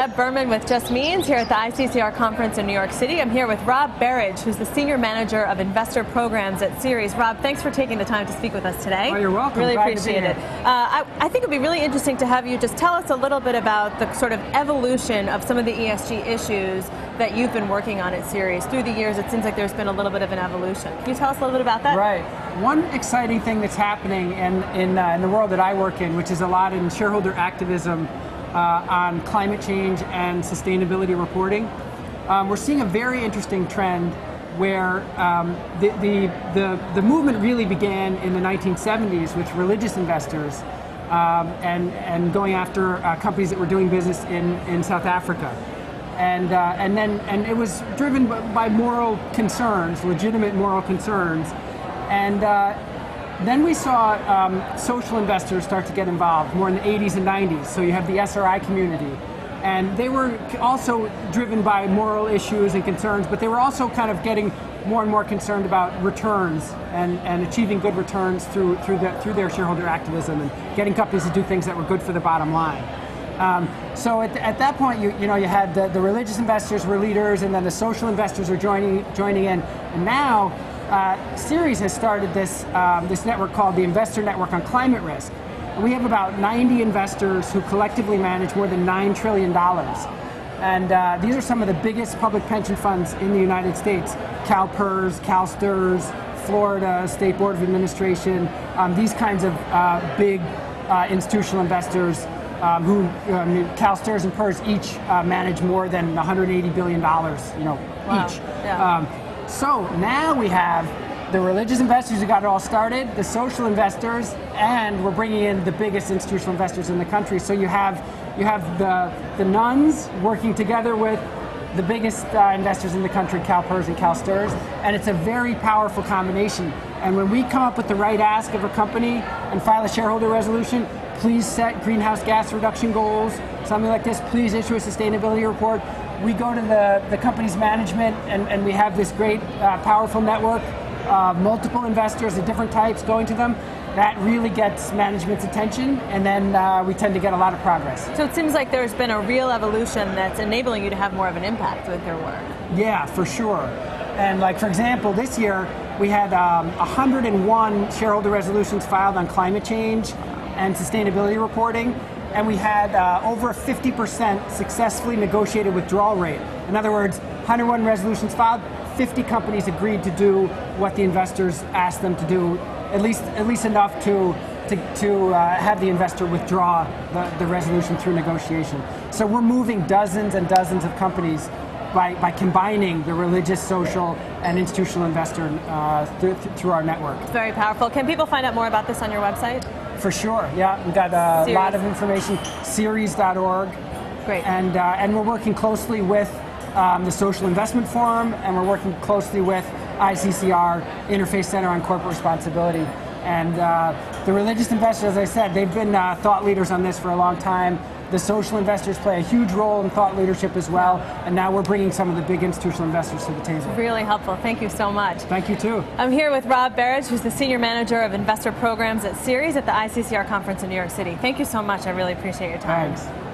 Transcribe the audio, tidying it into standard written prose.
Deb Berman with Justmeans here at the ICCR conference in New York City. I'm here with Rob Berridge, who's the Senior Manager of Investor Programs at Ceres. Rob, thanks for taking the time to speak with us today. Oh, you're welcome. Really Glad appreciate to it. be here. I think it'd be really interesting to have you just tell us a little bit about the sort of evolution of some of the ESG issues that you've been working on at Ceres. Through the years, it seems like there's been a little bit of an evolution. Can you tell us a little bit about that? Right. One exciting thing that's happening in the world that I work in, which is a lot in shareholder activism on climate change and sustainability reporting, we're seeing a very interesting trend where the movement really began in the 1970s with religious investors and going after companies that were doing business in South Africa. And it was driven by moral concerns, legitimate moral concerns. And then we saw social investors start to get involved more in the 80s and 90s. So you have the SRI community. And they were also driven by moral issues and concerns, but they were also kind of getting more and more concerned about returns and achieving good returns through their shareholder activism and getting companies to do things that were good for the bottom line. So at that point, you had the religious investors were leaders, and then the social investors are joining in. And now, Ceres has started this network called the Investor Network on Climate Risk. And we have about 90 investors who collectively manage more than $9 trillion. And these are some of the biggest public pension funds in the United States: CalPERS, CalSTRS, Florida State Board of Administration, these kinds of big institutional investors. CalSTRS and PERS each manage more than $180 billion, Wow. each. Yeah. So now we have the religious investors who got it all started, the social investors, and we're bringing in the biggest institutional investors in the country. So you have the nuns working together with the biggest investors in the country, CalPERS and CalSTRS, and it's a very powerful combination. And when we come up with the right ask of a company and file a shareholder resolution, please set greenhouse gas reduction goals, something like this, please issue a sustainability report. We go to the company's management and we have this great, powerful network, multiple investors of different types going to them. That really gets management's attention, and then we tend to get a lot of progress. So it seems like there's been a real evolution that's enabling you to have more of an impact with your work. Yeah, for sure. And like, for example, this year we had 101 shareholder resolutions filed on climate change and sustainability reporting, and we had over a 50% successfully negotiated withdrawal rate. In other words, 101 resolutions filed, 50 companies agreed to do what the investors asked them to do, at least enough to have the investor withdraw the resolution through negotiation. So we're moving dozens and dozens of companies by combining the religious, social, and institutional investor through our network. It's very powerful. Can people find out more about this on your website? For sure, yeah. We've got a lot of information, ceres.org. Great. And we're working closely with the Social Investment Forum, and we're working closely with ICCR, Interfaith Center on Corporate Responsibility. And the religious investors, as I said, they've been thought leaders on this for a long time. The social investors play a huge role in thought leadership as well, and now we're bringing some of the big institutional investors to the table. Really helpful. Thank you so much. Thank you too. I'm here with Rob Berridge, who's the Senior Manager of Investor Programs at Ceres at the ICCR conference in New York City. Thank you so much. I really appreciate your time. Thanks.